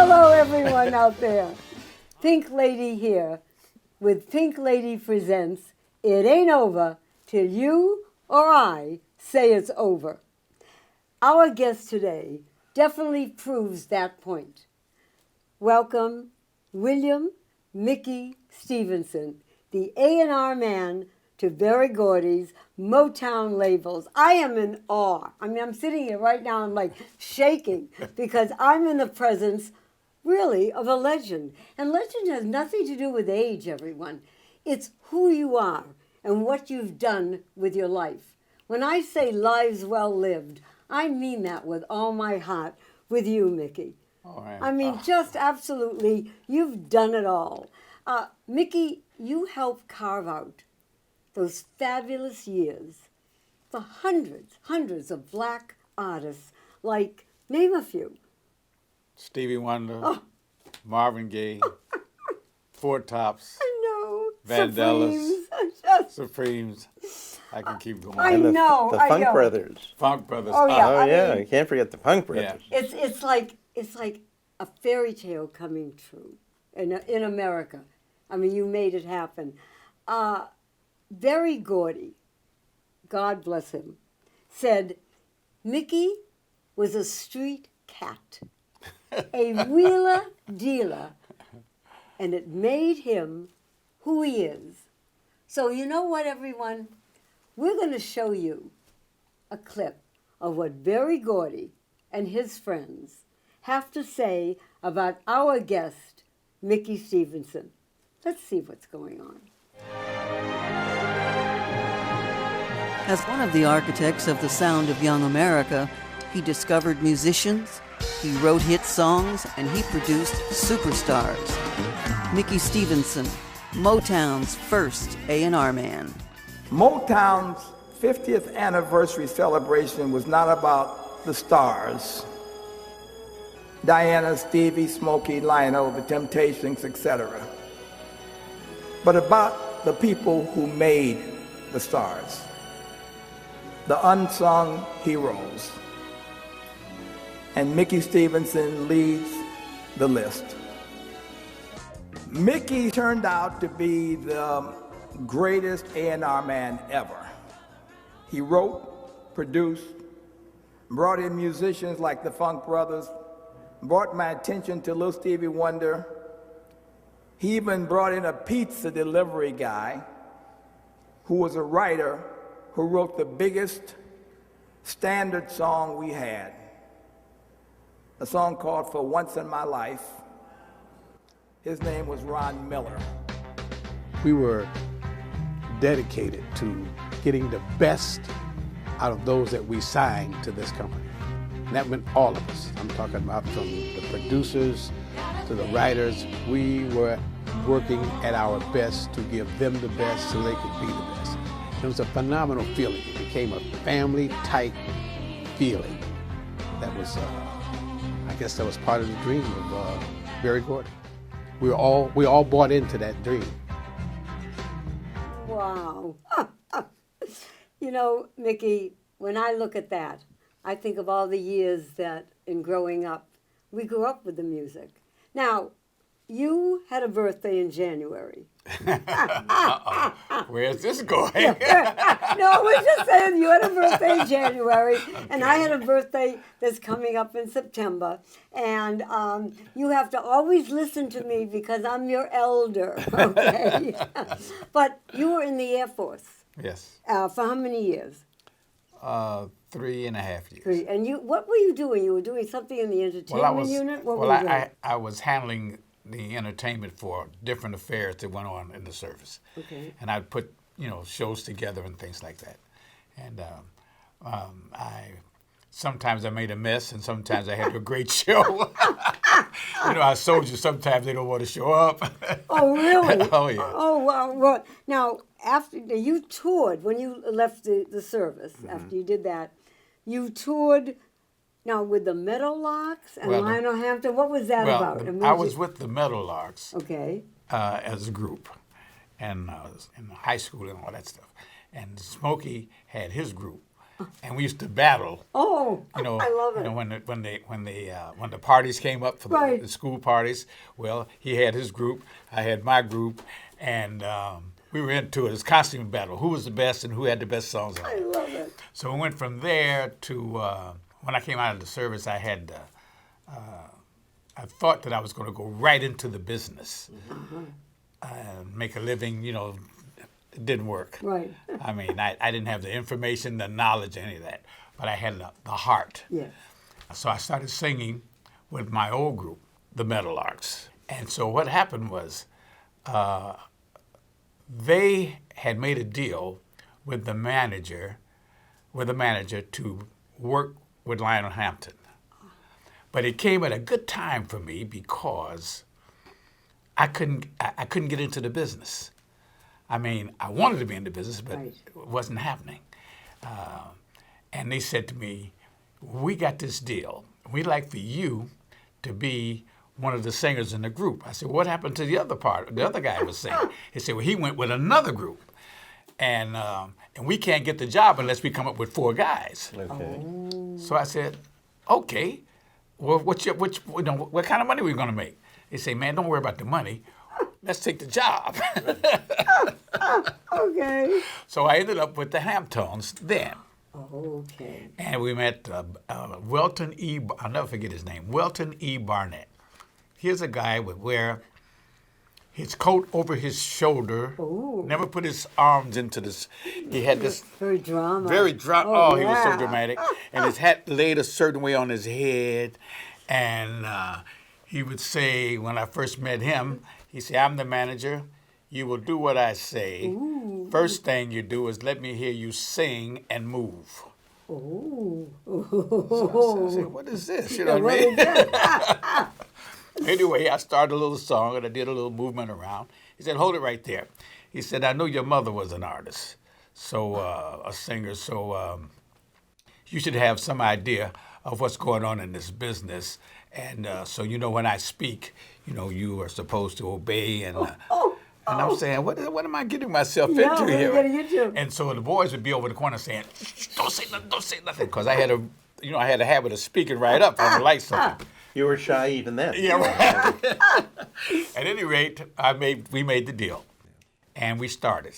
Hello, everyone out there. Pink Lady here with Pink Lady Presents It Ain't Over Till You or I Say It's Over. Our guest today definitely proves that point. Welcome, William Micky Stevenson, the A&R man to Berry Gordy's MoTown labels. I am in awe. I mean, I'm sitting here right now, I'm like shaking because I'm in the presence, really, of a legend. And legend has nothing to do with age, everyone. It's who you are and what you've done with your life. When I say lives well lived, I mean that with all my heart with you, Micky. Oh, man. I mean, just absolutely, you've done it all. Micky, you helped carve out those fabulous years for hundreds of black artists, like, name a few. Stevie Wonder, Marvin Gaye, Four Tops, I know. Vandellas, Supremes. Supremes. I can keep going. I And know. the I Funk know. Brothers. Funk Brothers. Oh, yeah. Oh I yeah, mean- you can't forget the Funk Brothers. It's like a fairy tale coming true in America. I mean, you made it happen. Berry Gordy, God bless him, said Micky was a street cat, a wheeler dealer, and it made him who he is. So you know what, everyone? We're going to show you a clip of what Berry Gordy and his friends have to say about our guest, Micky Stevenson. Let's see what's going on. As one of the architects of the sound of young America, he discovered musicians, he wrote hit songs, and he produced superstars. Micky Stevenson, MoTown's first A&R man. MoTown's 50th anniversary celebration was not about the stars, Diana, Stevie, Smokey, Lionel, the Temptations, etc., but about the people who made the stars, the unsung heroes. And Micky Stevenson leads the list. Micky turned out to be the greatest A&R man ever. He wrote, produced, brought in musicians like the Funk Brothers, brought my attention to Little Stevie Wonder. He even brought in a pizza delivery guy who was a writer who wrote the biggest standard song we had, a song called For Once in My Life. His name was Ron Miller. We were dedicated to getting the best out of those that we signed to this company. And that meant all of us. I'm talking about from the producers to the writers. We were working at our best to give them the best so they could be the best. It was a phenomenal feeling. It became a family-type feeling. That was, I guess that was part of the dream of Berry Gordy. We all bought into that dream. Wow. You know, Micky, when I look at that, I think of all the years that in growing up, we grew up with the music. Now, you had a birthday in January. Where's this going? No, I was just saying you had a birthday in January, and I had a birthday that's coming up in September. And you have to always listen to me because I'm your elder, okay? But you were in the Air Force. Yes. For how many years? 3.5 years. And what were you doing? You were doing something in the entertainment unit? What were you doing? I was handling the entertainment for different affairs that went on in the service. Okay. And I'd put, shows together and things like that. And sometimes I made a mess, and sometimes I had a great show. Our soldiers, sometimes they don't want to show up. Oh, really? Oh, yeah. Oh, wow. Well, now, after you toured, when you left the service, after you did that, you toured, now, with the Meadowlarks and Lionel Hampton. What was that about? I was with the Meadowlarks Okay. As a group, and in high school and all that stuff. And Smokey had his group, and we used to battle. Oh, You know, I love it. You know, when the parties came up for Right. the school parties, well, he had his group, I had my group, and we were into it. It was costume battle. Who was the best and who had the best songs on I it. love it. So we went from there to when I came out of the service, I had I thought that I was going to go right into the business and make a living. You know, it didn't work. Right. I mean, I didn't have the information, the knowledge, any of that, but I had the heart. Yes. So I started singing with my old group, the Meadowlarks. And so what happened was they had made a deal with the manager to work with Lionel Hampton. But it came at a good time for me because I couldn't get into the business. I mean, I wanted to be in the business, but Right. it wasn't happening. And they said to me, we got this deal. We'd like for you to be one of the singers in the group. I said, what happened to the other part? The other guy was singing. He said, well, he went with another group. And we can't get the job unless we come up with 4 guys. Okay. So I said, okay, well, what kind of money are we going to make? They say, man, don't worry about the money. Let's take the job. Okay. So I ended up with the Hamptones then. Okay. And we met Welton E. I'll never forget his name, Welton E. Barnett. Here's a guy would wear his coat over his shoulder, never put his arms into this. He had this Very drama. Oh, he was so yeah. dramatic. And his hat laid a certain way on his head. And he would say, when I first met him, he said, I'm the manager. You will do what I say. First thing you do is let me hear you sing and move. Ooh. So I said, what is this? You know what I What mean? is that? Anyway, I started a little song and I did a little movement around. He said, hold it right there. He said, I know your mother was an artist, so a singer, so you should have some idea of what's going on in this business. And so, you know, when I speak, you know, you are supposed to obey. And I'm saying, what am I getting myself Yeah, into what are you here? getting into? And so the boys would be over the corner saying, don't say nothing, because I had a habit of speaking right up. I would like something. You were shy even then. Yeah, right. At any rate, we made the deal, and we started.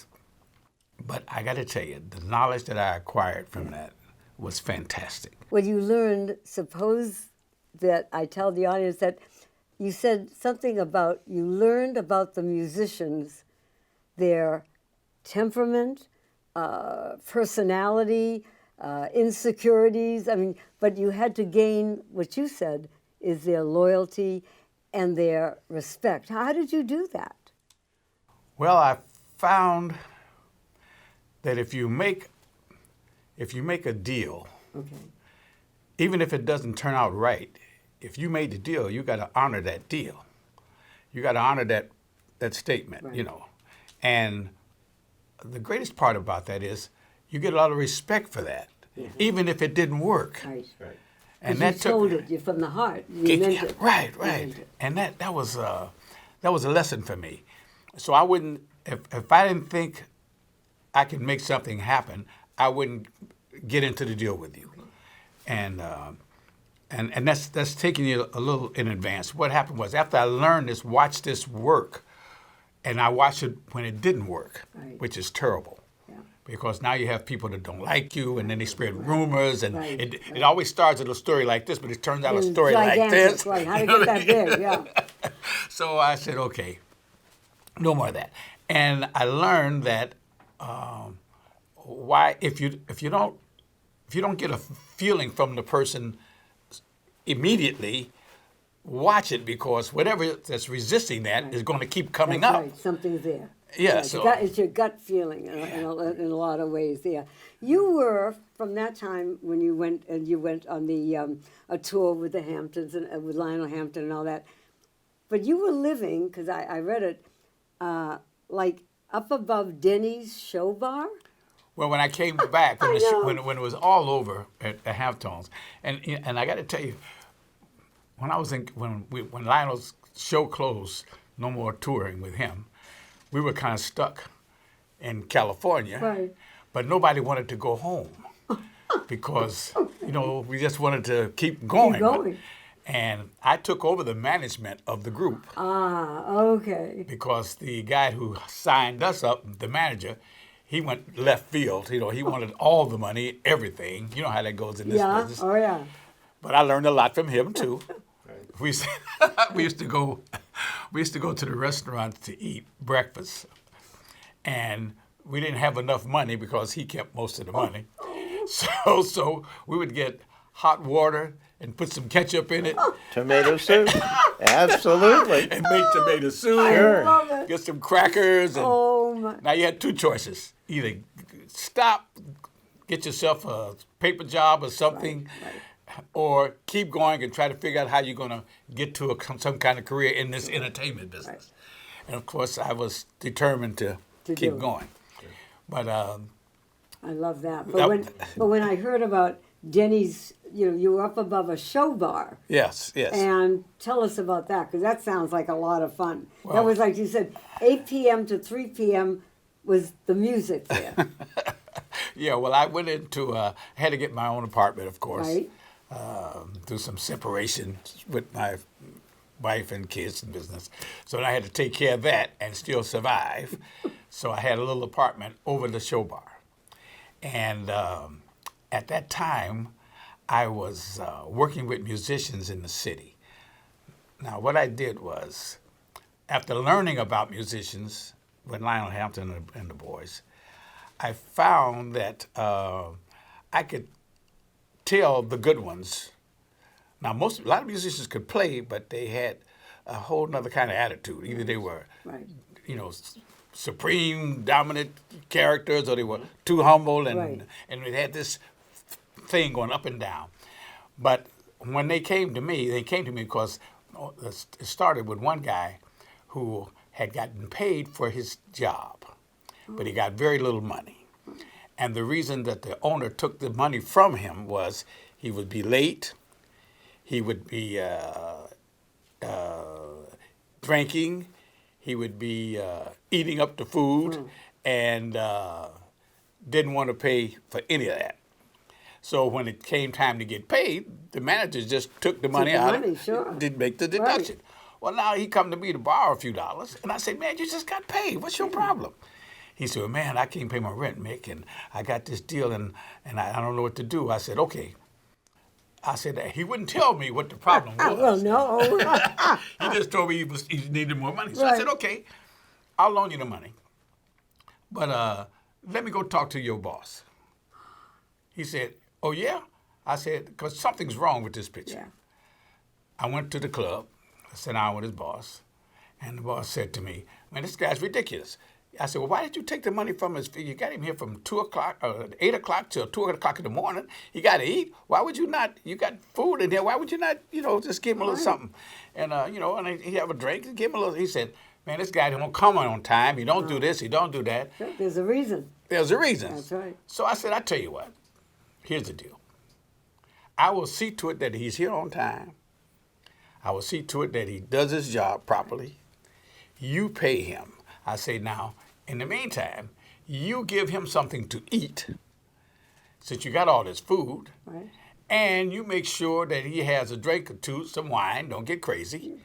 But I got to tell you, the knowledge that I acquired from that was fantastic. Well, you learned, suppose that I tell the audience that you said something about, you learned about the musicians, their temperament, personality, insecurities. I mean, but you had to gain, what you said, is their loyalty and their respect. How did you do that? Well, I found that if you make a deal, Okay. even if it doesn't turn out right, if you made the deal, you got to honor that deal. You got to honor that statement, Right. you know. And the greatest part about that is you get a lot of respect for that, even if it didn't work. Right. Right. And You that told it, you from the heart. You meant it. Right, You right. meant it. And that was a lesson for me. So I wouldn't, if I didn't think I could make something happen, I wouldn't get into the deal with you. And that's taking you a little in advance. What happened was, after I learned this, watched this work, and I watched it when it didn't work, Right. which is terrible. Yeah. Because now you have people that don't like you, and then they spread rumors, and Right, it always starts with a story like this, but it turns out a And story like gigantic, this. Right. How to You know get what I that mean? big? Yeah. So I said, okay, no more of that. And I learned that why if you don't get a feeling from the person immediately, watch it, because whatever that's resisting that is going to keep coming That's up. right. Something's there. Yeah, Yeah, so- it's your gut feeling in a lot of ways. Yeah, you were from that time when you went on the a tour with the Hamptons and with Lionel Hampton and all that. But you were living, because I read it, like up above Denny's Show Bar. Well, when I came back, when, I know. when it was all over at Halftones, and I got to tell you, when I was when Lionel's show closed, no more touring with him, we were kind of stuck in California, Right. but nobody wanted to go home. because, we just wanted to keep going. Keep going. And I took over the management of the group. Ah, okay. Because the guy who signed us up, the manager, he went left field. He wanted all the money, everything. You know how that goes in this business. Oh, yeah. But I learned a lot from him too. We used to go to the restaurants to eat breakfast, and we didn't have enough money because he kept most of the money. So we would get hot water and put some ketchup in it. Tomato soup. Absolutely. And make tomato soup. I love it. Get some crackers. And Oh, my. now you had two choices. Either stop, get yourself a paper job or something, or keep going and try to figure out how you're going to get to some kind of career in this entertainment business. And of course, I was determined to keep going. But I love that. But when I heard about Denny's, you were up above a show bar. yes. And tell us about that, because that sounds like a lot of fun. That Well- was like you said, 8 p.m. to 3 p.m. was the music there. Yeah, well, I went into, I had to get my own apartment, of course. Right. Do some separation with my wife and kids and business. So I had to take care of that and still survive. So I had a little apartment over the show bar. And at that time, I was working with musicians in the city. Now, what I did was, after learning about musicians with Lionel Hampton and the boys, I found that I could tell the good ones. Now, a lot of musicians could play, but they had a whole nother kind of attitude. Either they were, Right. supreme, dominant characters, or they were too humble, and Right. and they had this thing going up and down. But when they came to me because it started with one guy who had gotten paid for his job, but he got very little money. And the reason that the owner took the money from him was he would be late, he would be drinking, he would be eating up the food, and didn't want to pay for any of that. So when it came time to get paid, the manager just took the money out sure. didn't make the deduction. Well, now he come to me to borrow a few dollars, and I said, man, you just got paid. What's your problem? He said, well, man, I can't pay my rent, Mick, and I got this deal, and I don't know what to do. I said, okay. I said, he wouldn't tell me what the problem was. Well, no. He just told me he needed more money. So I said, okay, I'll loan you the money. But let me go talk to your boss. He said, oh, yeah? I said, because something's wrong with this picture. Yeah. I went to the club, sat down with his boss, and the boss said to me, man, this guy's ridiculous. I said, well, why did you take the money from his fee? You got him here from 8 o'clock till 2 o'clock in the morning. He got to eat. Why would you not? You got food in here. Why would you not, just give him a little something? And, and he have a drink, give him a little. He said, man, this guy don't come on time. He don't do this. He don't do that. There's a reason. There's a reason. That's right. So I said, I tell you what. Here's the deal. I will see to it that he's here on time. I will see to it that he does his job properly. You pay him. I say, now, in the meantime, you give him something to eat, since you got all this food, Right. and you make sure that he has a drink or two, some wine, don't get crazy,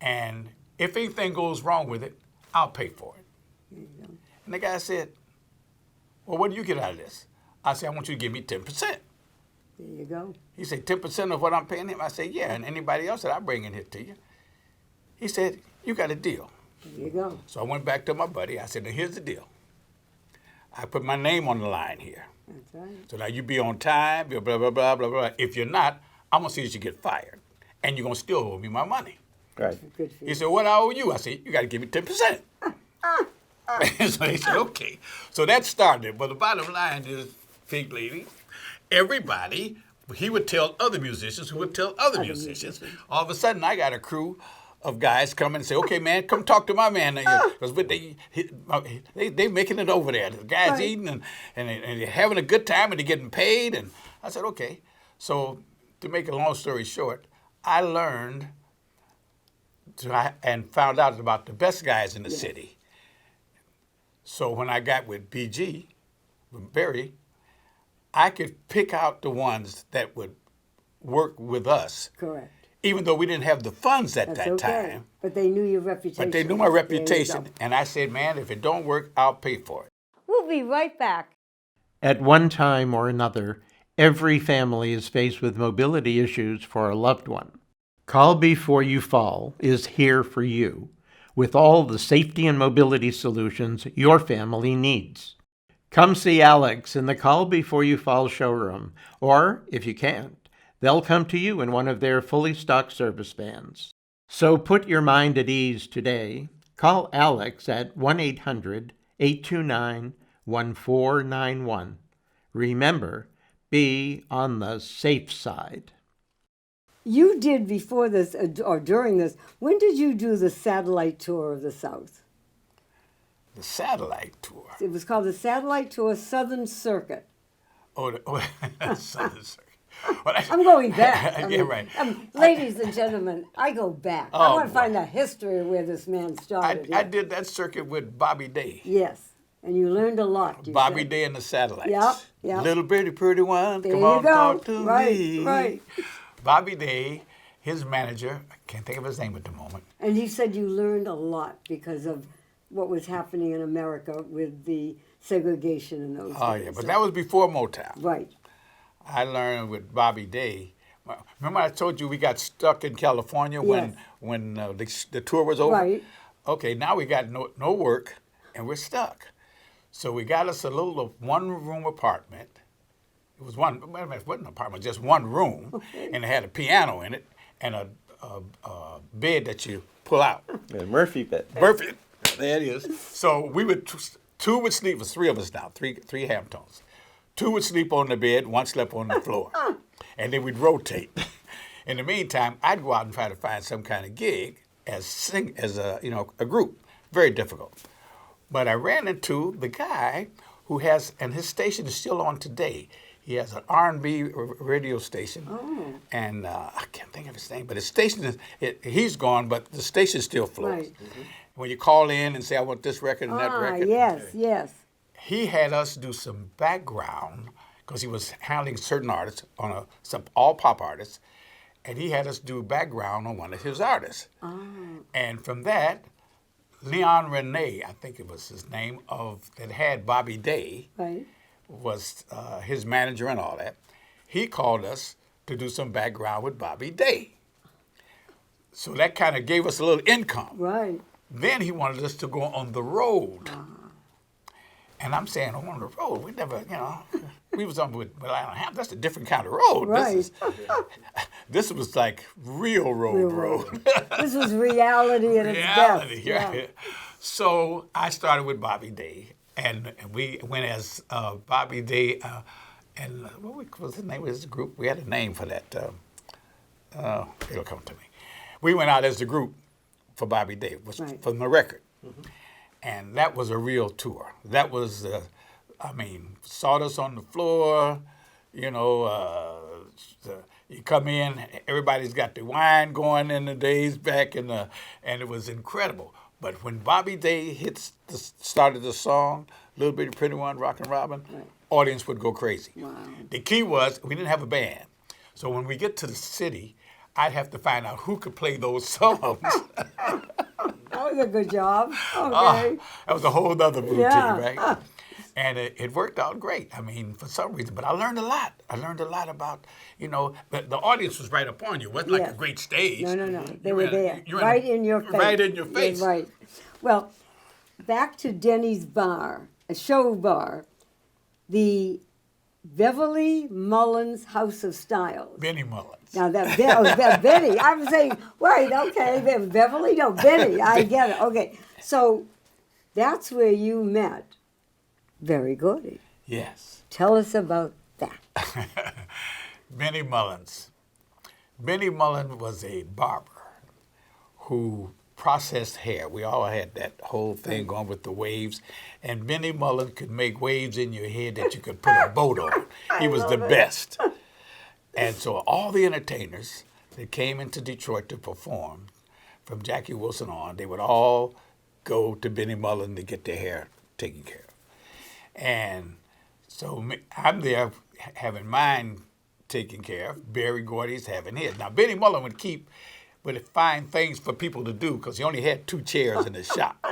and if anything goes wrong with it, I'll pay for it. There you go. And the guy said, well, what do you get out of this? I said, I want you to give me 10%. There you go. He said, 10% of what I'm paying him? I said, yeah, and anybody else that I bring in here to you. He said, you got a deal. There you go. So I went back to my buddy. I said, now here's the deal. I put my name on the line here. That's right. So now you be on time, blah, blah, blah, blah, blah. If you're not, I'm going to see that you get fired. And you're going to still owe me my money. Right. Good for He you. said, what I owe you? I said, you got to give me 10%. So he said, okay. So that started. But the bottom line is, Pink Lady, everybody, he would tell other musicians who would tell other musicians. All of a sudden, I got a crew of guys come in and say, okay, man, come talk to my man. Because they making it over there. The guy's eating and they're having a good time and they're getting paid. And I said, okay. So to make a long story short, I learned and found out about the best guys in the city. So when I got with BG, with Barry, I could pick out the ones that would work with us. Correct. Even though we didn't have the funds at That's that okay. time. But they knew your reputation. But they knew my There you reputation. go. And I said, man, if it don't work, I'll pay for it. We'll be right back. At one time or another, every family is faced with mobility issues for a loved one. Call Before You Fall is here for you with all the safety and mobility solutions your family needs. Come see Alex in the Call Before You Fall showroom, or if you can't, they'll come to you in one of their fully stocked service vans. So put your mind at ease today. Call Alex at 1-800-829-1491. Remember, be on the safe side. You did before this, or during this, when did you do the satellite tour of the South? The satellite tour. It was called the Satellite Tour Southern Circuit. Southern Circuit. Well, I'm going back. Yeah, right. Ladies and gentlemen, I go back. I want to find the history of where this man started. I did that circuit with Bobby Day. Yes, and you learned a lot. Bobby said. Day and the Satellites. Yep. Little bitty pretty one, There come you on, go. talk to me. Right. Bobby Day, his manager, I can't think of his name at the moment. And he said you learned a lot because of what was happening in America with the segregation in those days. Oh, yeah, but that was before MoTown. Right. I learned with Bobby Day. Remember I told you we got stuck in California Yes. when the tour was over? Right. Okay, now we got no work and we're stuck. So we got us a little one-room apartment. It was one, it wasn't an apartment, just one room, Okay. and it had a piano in it and a bed that you pull out. The Murphy bed. Murphy, there it is. So we would, two would sleep, it was three of us now, three Hamptons. Two would sleep on the bed, one slept on the floor. And then we'd rotate. In the meantime, I'd go out and try to find some kind of gig as a group. Very difficult. But I ran into the guy who has, and his station is still on today. He has an R&B radio station, and I can't think of his name, but his station he's gone, but the station still floats. Right. When you call in and say, I want this record and that record. Yes. He had us do some background, because he was handling certain artists, some all pop artists, and he had us do background on one of his artists. And from that, Leon Rene, I think it was his name, that had Bobby Day, Right. was his manager and all that. He called us to do some background with Bobby Day. So that kind of gave us a little income. Right. Then he wanted us to go on the road. And I'm saying, on the road, we never, we was on with Island. That's a different kind of road. Right. This was like real road. This was reality at its Reality, best. yeah. So I started with Bobby Day, and we went as Bobby Day, and what was the name of his group? We had a name for that. It'll come to me. We went out as the group for Bobby Day, Right. from the record. And that was a real tour. That was, sawdust on the floor, you come in, everybody's got the wine going in the days back, and it was incredible. But when Bobby Day started the song, Little Bitty Pretty One, Rockin' Robin, audience would go crazy. Wow. The key was we didn't have a band. So when we get to the city, I'd have to find out who could play those songs. That was a good job. Okay. That was a whole other routine, Yeah. right? And it worked out great. For some reason. But I learned a lot. I learned a lot about, but the audience was right up on you. It wasn't like Yes. a great stage. No. They You were in- there. you're Right in your face. Right in your face. Yeah, right. Well, back to Denny's Bar, a show bar, the Beverly Mullins House of Styles. Benny Mullins. Now that Benny, I was saying, wait, okay, Beverly, no, Benny, I get it. Okay, so that's where you met. Very good. Yes. Tell us about that. Benny Mullins. Benny Mullins was a barber who processed hair. We all had that whole thing going with the waves. And Benny Mullins could make waves in your head that you could put a boat on. He was the best. And so all the entertainers that came into Detroit to perform, from Jackie Wilson on, they would all go to Benny Mullins to get their hair taken care of. And so I'm there having mine taken care of. Barry Gordy's having his. Now, Benny Mullen would find things for people to do because he only had 2 chairs in the shop.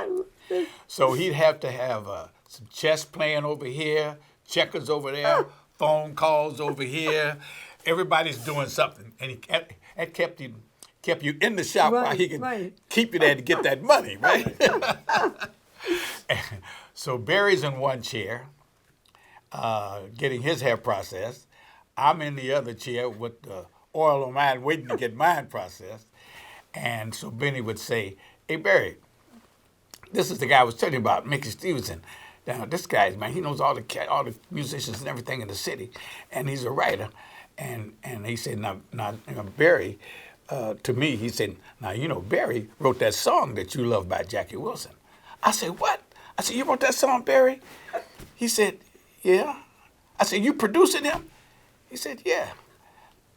So he'd have to have some chess playing over here, checkers over there, phone calls over here. Everybody's doing something. And that kept you in the shop while he could keep you there to get that money, right? So Barry's in one chair, getting his hair processed. I'm in the other chair with the oil on mine, waiting to get mine processed. And so Benny would say, "Hey, Barry, this is the guy I was telling you about, Micky Stevenson. Now, this guy, man, he knows all the musicians and everything in the city, and he's a writer." And he said, now Barry, to me, he said, "Now, you know, Barry wrote that song that you love by Jackie Wilson." I said, "What?" I said, "You wrote that song, Barry?" He said, "Yeah." I said, "You producing him?" He said, "Yeah."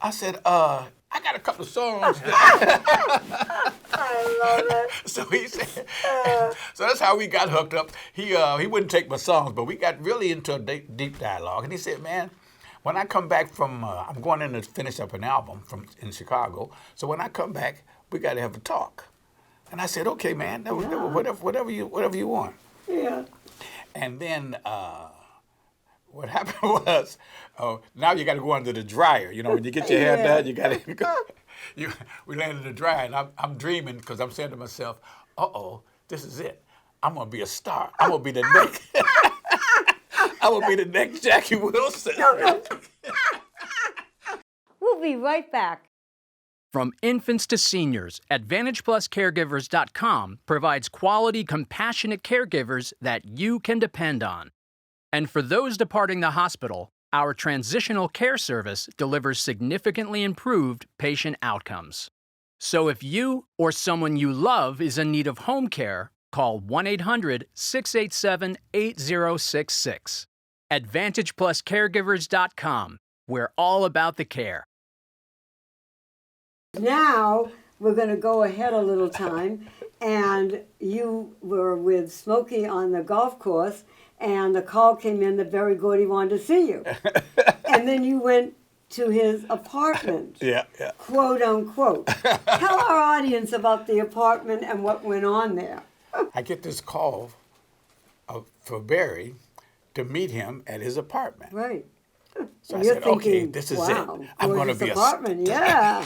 I said, "I got a couple of songs." I love it. So he said, so that's how we got hooked up. He wouldn't take my songs, but we got really into a deep dialogue. And he said, "Man, when I come back from, I'm going in to finish up an album in Chicago. So when I come back, we got to have a talk." And I said, "Okay, man, whatever you want." Yeah. And then what happened was, now you got to go under the dryer. You know, when you get your hair done, you got to go. We landed in the dryer, and I'm dreaming because I'm saying to myself, this is it. I'm gonna be a star. I'm gonna be the next. I'm gonna be the next Jackie Wilson. We'll be right back. From infants to seniors, AdvantagePlusCaregivers.com provides quality, compassionate caregivers that you can depend on. And for those departing the hospital, our transitional care service delivers significantly improved patient outcomes. So if you or someone you love is in need of home care, call 1-800-687-8066. AdvantagePlusCaregivers.com. We're all about the care. Now we're going to go ahead a little time, and you were with Smokey on the golf course, and the call came in that Barry Gordy wanted to see you. And then you went to his apartment, Yeah. quote unquote. Tell our audience about the apartment and what went on there. I get this call for Barry to meet him at his apartment. Right. So I You're said, thinking, "Okay, this is wow, it. I'm going to gorgeous be apartment, a star." yeah.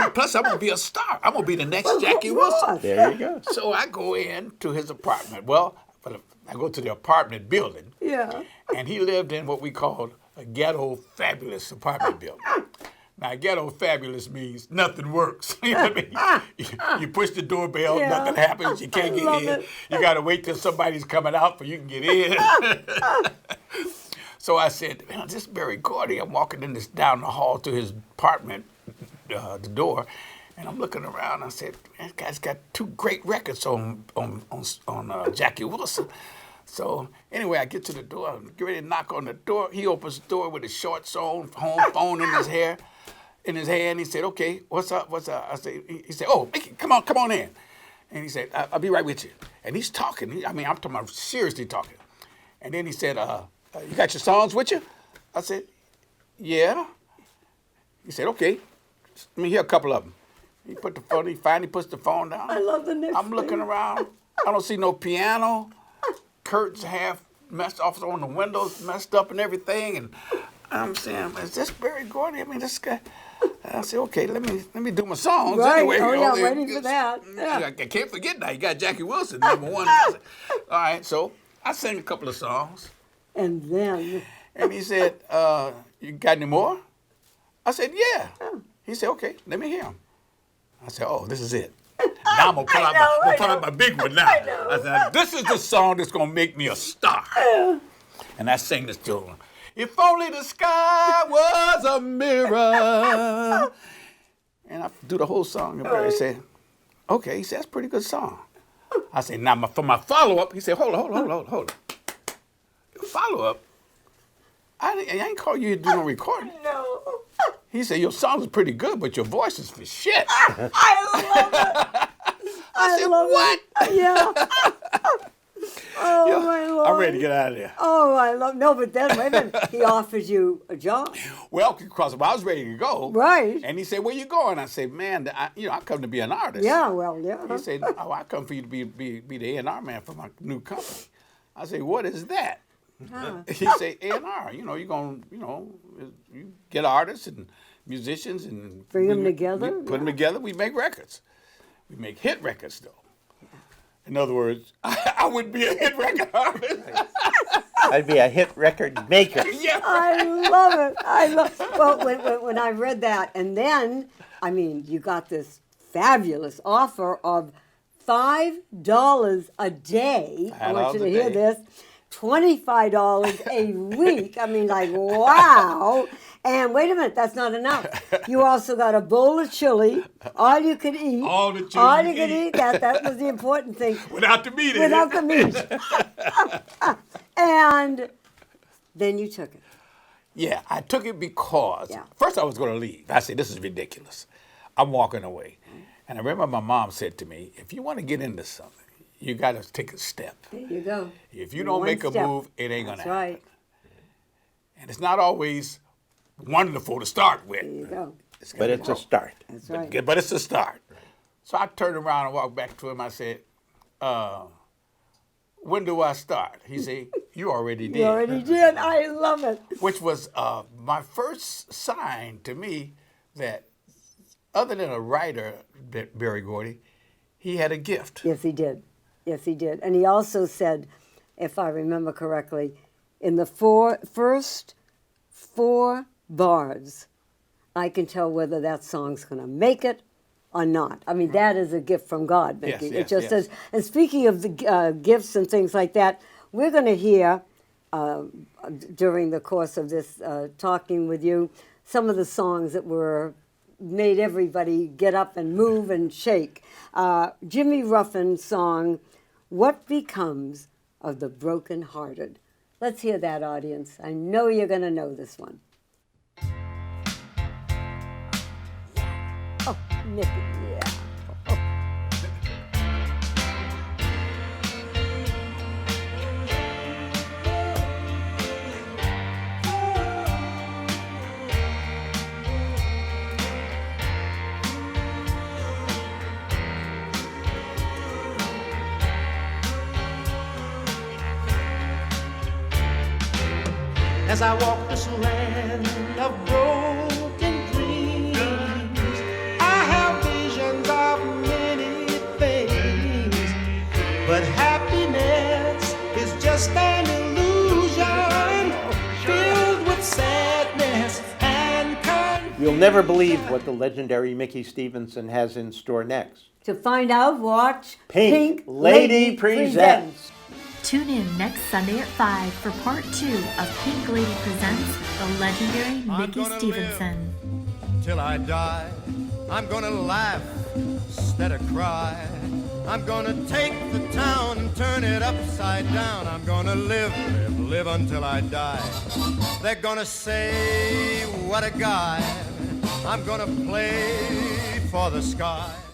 Plus, I'm going to be a star. I'm going to be the next Well, Jackie of Wilson. course. There you go. So I go into his apartment. Well, I go to the apartment building. Yeah. And he lived in what we called a ghetto fabulous apartment building. Now, ghetto fabulous means nothing works. You know what I mean? You push the doorbell, Yeah. nothing happens, you can't get in. it. You got to wait till somebody's coming out for you can get in. So I said, "Man, this is Barry Gordy." I'm walking down the hall to his apartment, the door, and I'm looking around. I said, "Man, this guy's got 2 great records on Jackie Wilson." So anyway, I get to the door, I'm getting ready to knock on the door. He opens the door with his shorts on, home phone in his hand. He said, "Okay, what's up? I said, he said, "Oh, Mickey, come on in." And he said, "I'll be right with you." And he's talking. I'm talking about seriously talking. And then he said, "You got your songs with you?" I said, "Yeah." He said, "Okay, let me hear a couple of them." He finally puts the phone down. I love the next I'm looking around. I don't see no piano. Curtains half messed off on the windows, messed up and everything. And I'm saying, "Is this Barry Gordy? This guy." I said, "Okay, let me do my songs Right. anyway." Oh, you yeah, know, ready for that. Yeah. I can't forget now. You got Jackie Wilson, number one. I said, all right, so I sang a couple of songs. And then, And he said, "You got any more?" I said, "Yeah." He said, "Okay, let me hear them." I said, "Oh, this is it. Now I'm going to pull out my big one now." I said, "This is the song that's going to make me a star." And I sang this to him. "If only the sky was a mirror." And I do the whole song. And Barry said, "Okay." He said, "That's a pretty good song." I said, "Now for my follow-up," he said, Hold on. Follow-up? I ain't call you to do no recording. no. He said, "Your songs are pretty good, but your voice is for shit." I love it. I said, love "What?" it. Yeah. Oh, Yeah, my Lord. I'm ready to get out of there. Oh, I love, no, but then, wait a minute, he offers you a job. Well, because I was ready to go. Right. And he said, "Where you going?" I said, "Man, I come to be an artist." Yeah, well, yeah. He said, "Oh, I come for you to be the A&R man for my new company." I said, "What is that?" He said, "A&R. You're going, you get artists and musicians and Bring them together? Put them together. We make records. We make hit records, though. In other words, I would be a hit record artist." I'd be a hit record maker. Yeah. I love it. Well, when I read that, and then, I mean, you got this fabulous offer of $5 a day. I want you to hear this. $25 a week. I mean, like, wow. And wait a minute, that's not enough. You also got a bowl of chili, all you could eat. All the chili All you you could eat. eat. That was the important thing. Without the meat in it. Without the meat. And then you took it. Yeah, I took it because first I was going to leave. I said, "This is ridiculous. I'm walking away." And I remember my mom said to me, "If you want to get into something, you got to take a step. There you go. If you don't One make a step. move, it ain't going to That's happen." right. And it's not always wonderful to start with. There you go. But it's a start. That's right. But it's a start. So I turned around and walked back to him. I said, "When do I start?" He said, "You already did." You already did. I love it. Which was my first sign to me that other than a writer, Berry Gordy, he had a gift. Yes, he did. Yes, he did. And he also said, if I remember correctly, in the first four bars, I can tell whether that song's going to make it or not. I mean, that is a gift from God, Mickey. Yes, It just yes. says, and speaking of the gifts and things like that, we're going to hear, during the course of this talking with you, some of the songs that made everybody get up and move and shake. Jimmy Ruffin's song, "What Becomes of the Broken-Hearted." Let's hear that, audience. I know you're going to know this one. Oh, Mickey, yeah. As I walk this land of broken dreams, I have visions of many things, but happiness is just an illusion filled with sadness and confusion. You'll never believe what the legendary Micky Stevenson has in store next. To find out, watch Pink Lady Presents. Tune in next Sunday at 5 for part 2 of Pink Lady Presents the legendary Micky Stevenson. Till I die, I'm gonna laugh instead of cry. I'm gonna take the town and turn it upside down. I'm gonna live until I die. They're gonna say, what a guy. I'm gonna play for the sky.